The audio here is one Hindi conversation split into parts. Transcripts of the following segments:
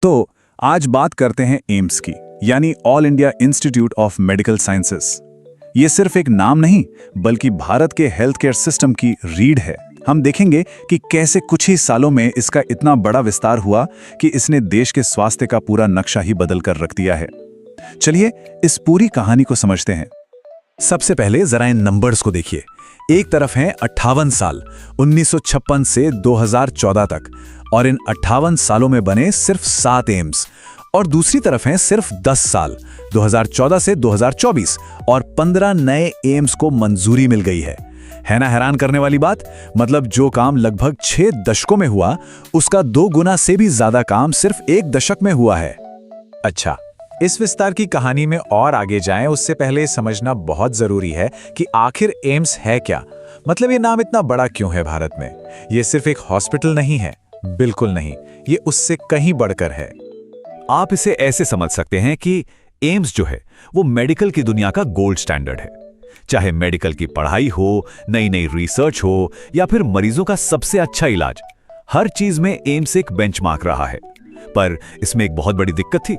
तो आज बात करते हैं एम्स की, यानी all India institute of medical sciences. ये सिर्फ एक नाम नहीं, बल्कि भारत के हेल्थ केयर सिस्टम की रीढ़ है। हम देखेंगे कि कैसे कुछ ही सालों में इसका इतना बड़ा विस्तार हुआ कि इसने देश के स्वास्थ्य का पूरा नक्शा ही बदल कर रख दिया है। चलिए इस पूरी कहानी को समझते हैं। सबसे पहले जरा इन नंबर्स को देखिए। एक तरफ हैं 58 साल 1956 से 2014 तक, और इन 58 सालों में बने सिर्फ 7 एम्स। और दूसरी तरफ हैं सिर्फ 10 साल 2014 से 2024, और 15 नए एम्स को मंजूरी मिल गई है ना हैरान करने वाली बात? मतलब जो काम लगभग 6 दशकों में हुआ, उसका 2 गुना से भी ज्यादा काम सिर्फ 1 दशक में हुआ है। अच्छा, इस विस्तार की कहानी में और आगे जाएं उससे पहले समझना बहुत जरूरी है कि आखिर एम्स है क्या। मतलब ये नाम इतना बड़ा क्यों है भारत में? ये सिर्फ एक हॉस्पिटल नहीं है, बिल्कुल नहीं, ये उससे कहीं बढ़कर है। आप इसे ऐसे समझ सकते हैं कि एम्स जो है वो मेडिकल की दुनिया का गोल्ड स्टैंडर्ड है। चाहे मेडिकल की पढ़ाई हो, नई नई रिसर्च हो, या फिर मरीजों का सबसे अच्छा इलाज, हर चीज में एम्स एक बेंचमार्क रहा है। पर इसमें एक बहुत बड़ी दिक्कत थी।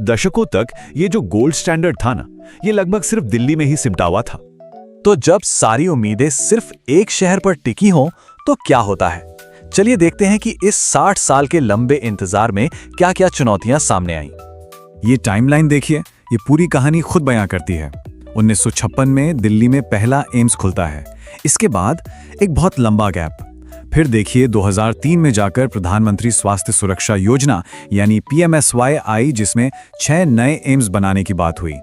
दशकों तक ये जो गोल्ड स्टैंडर्ड था ना, ये लगभग सिर्फ दिल्ली में ही सिमटा हुआ था। तो जब सारी उम्मीदें सिर्फ एक शहर पर टिकी हों तो क्या होता है? चलिए देखते हैं कि इस 60 साल के लंबे इंतजार में क्या क्या चुनौतियां सामने आईं। ये टाइमलाइन देखिए, ये पूरी कहानी खुद बयां करती है। 1956 में दिल्ली में पहला एम्स खुलता है। इसके बाद एक बहुत लंबा गैप। फिर देखिए 2003 में जाकर प्रधानमंत्री स्वास्थ्य सुरक्षा योजना यानी PMSY आई, जिसमें 6 नए एम्स बनाने की बात हुई।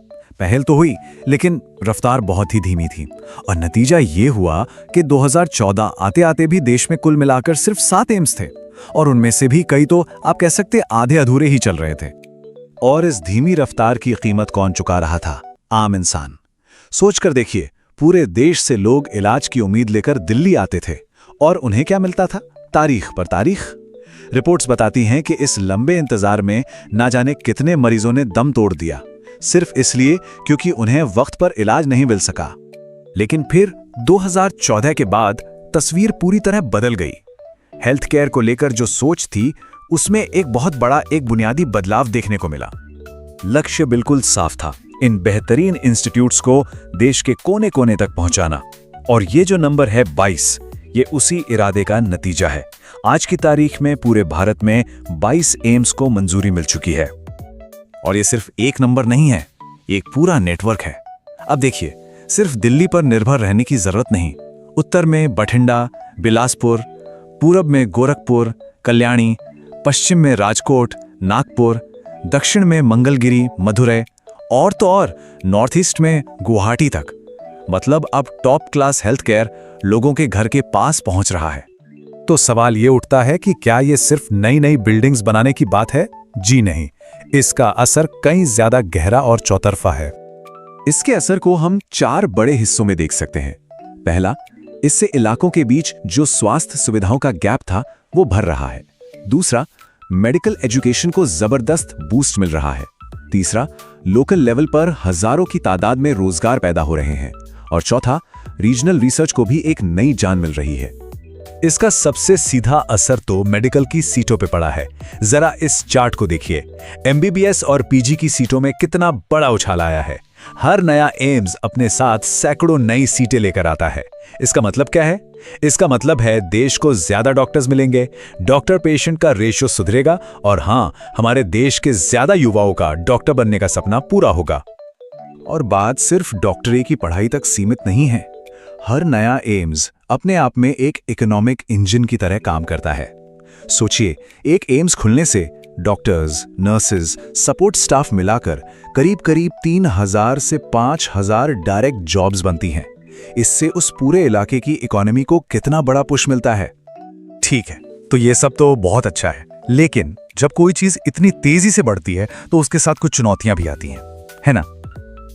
पहल तो हुई, लेकिन रफ्तार बहुत ही धीमी थी, और नतीजा ये हुआ कि 2014 आते आते भी देश में कुल मिलाकर सिर्फ 7 एम्स थे, और उनमें से भी कई तो आप कह सकते आधे अधूरे ही चल रहे थे। और इस धीमी रफ्तार की कीमत कौन चुका रहा था? आम इंसान। सोचकर देखिए, पूरे देश से लोग इलाज की उम्मीद लेकर दिल्ली आते थे, और उन्हें क्या मिलता था? तारीख पर तारीख। रिपोर्ट्स बताती हैं कि इस लंबे इंतजार में ना जाने कितने मरीजों ने दम तोड़ दिया, सिर्फ इसलिए क्योंकि उन्हें वक्त पर इलाज नहीं मिल सका। लेकिन फिर 2014 के बाद तस्वीर पूरी तरह बदल गई। हेल्थ केयर को लेकर जो सोच थी, उसमें एक बहुत बड़ा बुनियादी बदलाव देखने को मिला। लक्ष्य बिल्कुल साफ था, इन बेहतरीन इंस्टीट्यूट्स को देश के कोने कोने तक पहुंचाना। और ये जो नंबर है 22, ये उसी इरादे का नतीजा है। आज की तारीख में पूरे भारत में 22 एम्स को मंजूरी मिल चुकी है। और ये सिर्फ एक नंबर नहीं है, ये एक पूरा नेटवर्क है। अब देखिए, सिर्फ दिल्ली पर निर्भर रहने की जरूरत नहीं। उत्तर में बठिंडा, बिलासपुर, पूरब में गोरखपुर, कल्याणी, पश्चिम में राजकोट, नागपुर, दक्षिण में मंगलगिरी, मदुरै, और तो और नॉर्थ ईस्ट में गुवाहाटी तक। मतलब अब टॉप क्लास हेल्थ केयर लोगों के घर के पास पहुंच रहा है। तो सवाल ये उठता है कि क्या ये सिर्फ नई नई बिल्डिंग्स बनाने की बात है? जी नहीं, इसका असर कहीं ज्यादा गहरा और चौतरफा है। इसके असर को हम 4 बड़े हिस्सों में देख सकते हैं। पहला, इससे इलाकों के बीच जो स्वास्थ्य सुविधाओं का गैप था, वो भर रहा है। दूसरा, मेडिकल एजुकेशन को जबरदस्त बूस्ट मिल रहा है। तीसरा, लोकल लेवल पर हजारों की तादाद में रोजगार पैदा हो रहे हैं। और चौथा, रीजनल रिसर्च को भी एक नई जान मिल रही है। इसका सबसे सीधा असर तो मेडिकल की सीटों पे पड़ा है। जरा इस चार्ट को देखिए। MBBS और PG की सीटों में कितना बड़ा उछाल आया है। हर नया एम्स अपने साथ सैकड़ों नई सीटें लेकर आता है। इसका मतलब क्या है? इसका मतलब है देश को ज्यादा डॉक्टर्स मिलेंगे, डॉक्टर पेशेंट का रेशियो सुधरेगा, और हाँ, हमारे देश के ज्यादा युवाओं का डॉक्टर बनने का सपना पूरा होगा। और बात सिर्फ डॉक्टरी की पढ़ाई तक सीमित नहीं है। हर नया एम्स अपने आप में एक इकोनॉमिक इंजन की तरह काम करता है। सोचिए, एक एम्स खुलने से डॉक्टर्स, नर्सेज, सपोर्ट स्टाफ मिलाकर करीब करीब 3000 से 5000 डायरेक्ट जॉब्स बनती हैं। इससे उस पूरे इलाके की इकोनॉमी को कितना बड़ा पुश मिलता है। ठीक है, तो ये सब तो बहुत अच्छा है, लेकिन जब कोई चीज इतनी तेजी से बढ़ती है तो उसके साथ कुछ चुनौतियां भी आती हैं, है ना?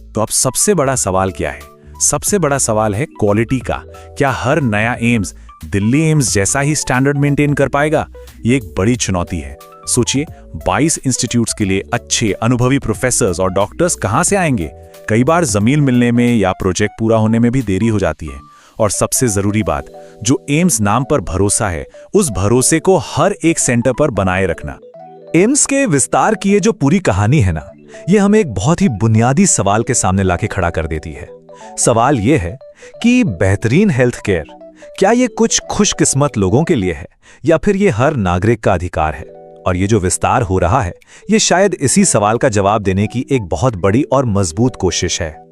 तो अब सबसे बड़ा सवाल क्या है? सबसे बड़ा सवाल है क्वालिटी का। क्या हर नया एम्स दिल्ली एम्स जैसा ही स्टैंडर्ड मेंटेन कर पाएगा? ये एक बड़ी चुनौती है। सोचिए, 22 इंस्टीट्यूट्स के लिए अच्छे अनुभवी प्रोफेसर्स और डॉक्टर्स कहां से आएंगे? कई बार जमीन मिलने में या प्रोजेक्ट पूरा होने में भी देरी हो जाती है। और सबसे जरूरी बात, जो एम्स नाम पर भरोसा है, उस भरोसे को हर एक सेंटर पर बनाए रखना। एम्स के विस्तार की ये जो पूरी कहानी है ना, ये हमें एक बहुत ही बुनियादी सवाल के सामने लाके खड़ा कर देती है। सवाल ये है कि बेहतरीन हेल्थ केयर क्या ये कुछ खुशकिस्मत लोगों के लिए है या फिर ये हर नागरिक का अधिकार है? और ये जो विस्तार हो रहा है, ये शायद इसी सवाल का जवाब देने की एक बहुत बड़ी और मजबूत कोशिश है।